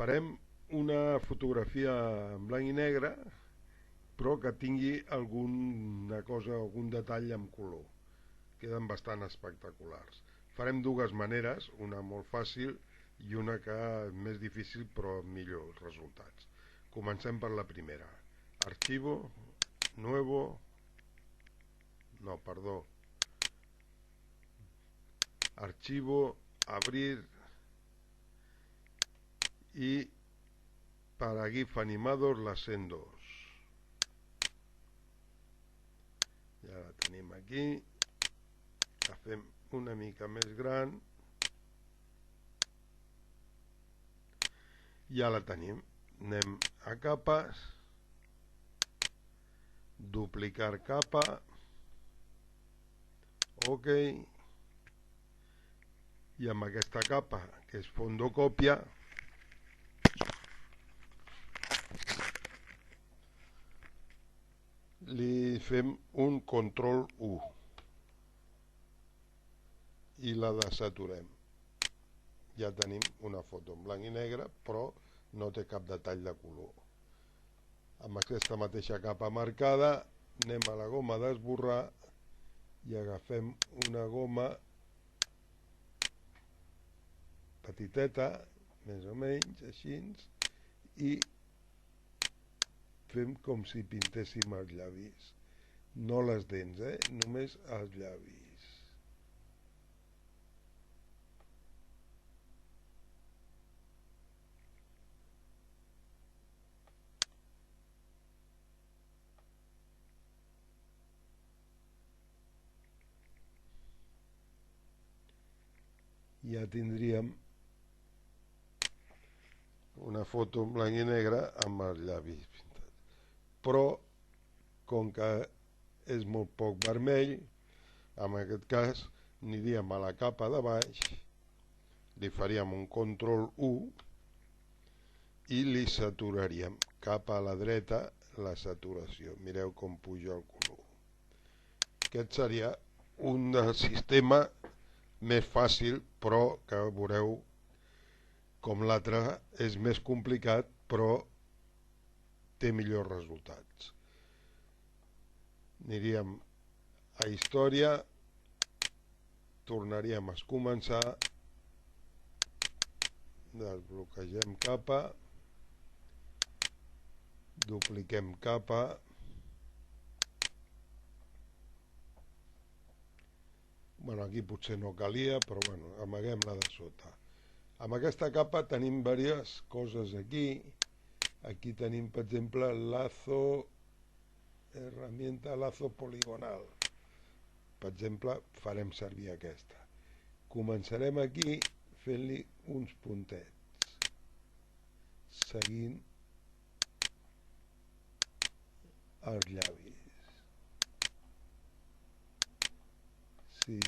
Farem una fotografia en blanc i negre, però que tingui alguna cosa, algun detall en color. Queden bastant espectaculars. Farem dues maneres, una molt fàcil i una que és més difícil però millor els resultats. Comencem per la primera. Archivo, nuevo, no, perdó. Archivo, abrir y para GIF animados la Zen 2. Ja la tenim aquí. La fem una mica més gran. Ja la tenim. Anem a capes. Duplicar capa. OK. I amb aquesta capa, que és fotocòpia, li fem un control 1 i la desaturem. Ja tenim una foto en blanc i negre, però no té cap detall de color. Amb aquesta mateixa capa marcada anem a la goma d'esborrar i agafem una goma petiteta, més o menys així, i fem com si pintéssim els llavis. No les dents, només els llavis. Ja tindríem una foto en blanc i negre amb els llavis pintats. Però, com que és molt poc vermell, en aquest cas aniríem a la capa de baix, li faríem un control 1 i li saturaríem cap a la dreta la saturació. Mireu com puja el color. Aquest seria un sistema més fàcil, però que veureu com l'altre és més complicat, però té millors resultats. Aniríem a història, tornaríem a començar, desbloquegem capa, dupliquem capa, bueno, aquí potser no calia, però bueno, amaguem-la de sota. Amb aquesta capa tenim diverses coses aquí. Aquí tenim, per exemple, herramienta lazo poligonal. Per exemple, farem servir aquesta. Començarem aquí fent-li uns puntets, seguint els llavis. Si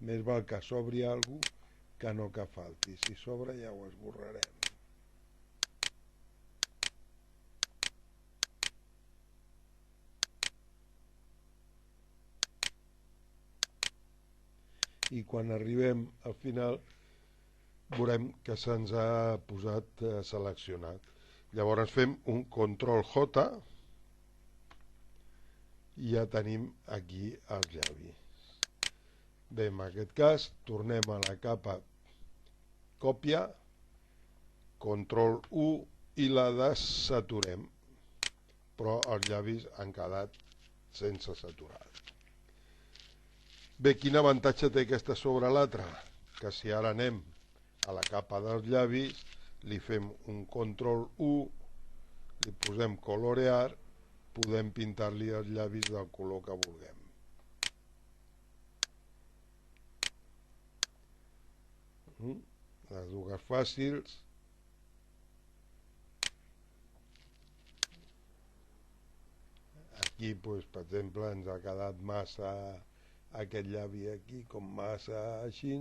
més val que sobri alguna cosa que no que falti. Si sobra ja ho esborrarem. I quan arribem al final veurem que se'ns ha posat seleccionat. Llavors fem un control J i ja tenim aquí els llavis. Bé, en aquest cas tornem a la capa còpia, control 1 i la desaturem, però els llavis han quedat sense saturar. Bé, quin avantatge té aquesta sobre l'altra? Que si ara anem a la capa dels llavis, li fem un control 1, li posem colorear, podem pintar-li els llavis del color que vulguem. Les dues fàcils. Aquí, per exemple, ens ha quedat massa aquest llavi aquí, com massa així.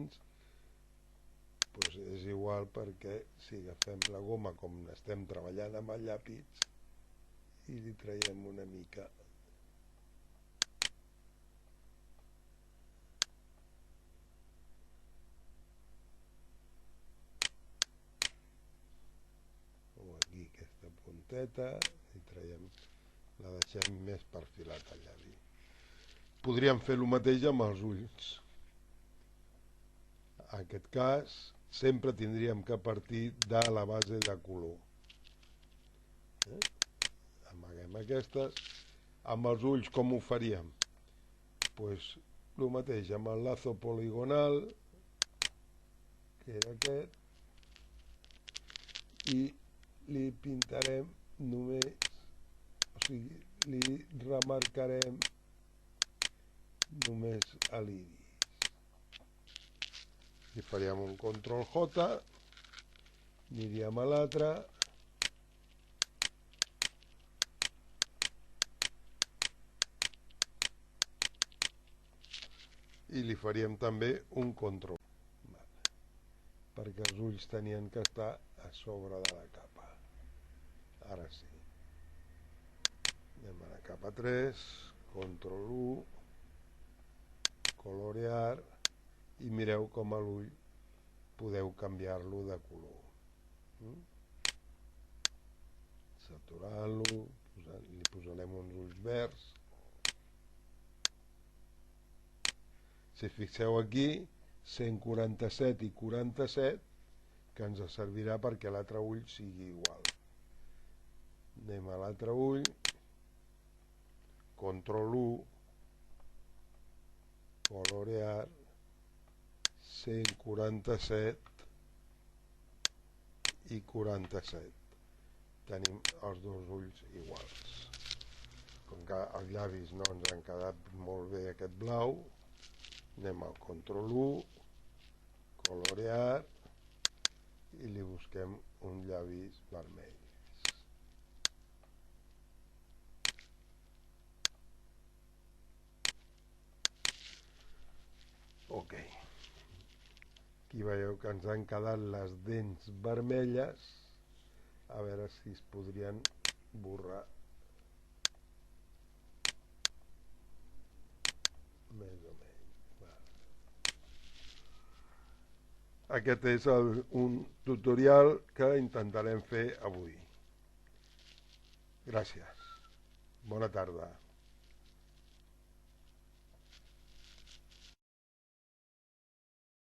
És igual, perquè si agafem la goma com estem treballant amb el llapis i li traiem una mica. punteta i traiem, la deixem més perfilat al llavi. Podríem fer el mateix amb els ulls. En aquest cas sempre tindríem que partir de la base de color. Amaguem aquestes. Amb els ulls com ho faríem? Pues el mateix, amb el lazo poligonal, que era aquest, i li pintarem només, o sigui, li remarcarem només a l'iris. I faríem un control J, aniríem a l'altre, i li faríem també un control, perquè els ulls tenien que estar a sobre de la capa. Ara sí. Anem a la capa 3, control 1, colorear, i mireu com a l'ull podeu canviar-lo de color. Saturant-lo, li posarem uns ulls verds. Si fixeu aquí, 147 i 47, que ens servirà perquè l'altre ull sigui igual. Anem a l'altre ull, control 1, colorear, 147 i 47. Tenim els dos ulls iguals. Com que els llavis no ens han quedat molt bé aquest blau, anem al control 1, colorear, i li busquem un llavis vermells. Ok. Aquí veieu que ens han quedat les dents vermelles. A veure si es podrien borrar més o menys. Aquest és un tutorial que intentarem fer avui. Gràcies. Bona tarda.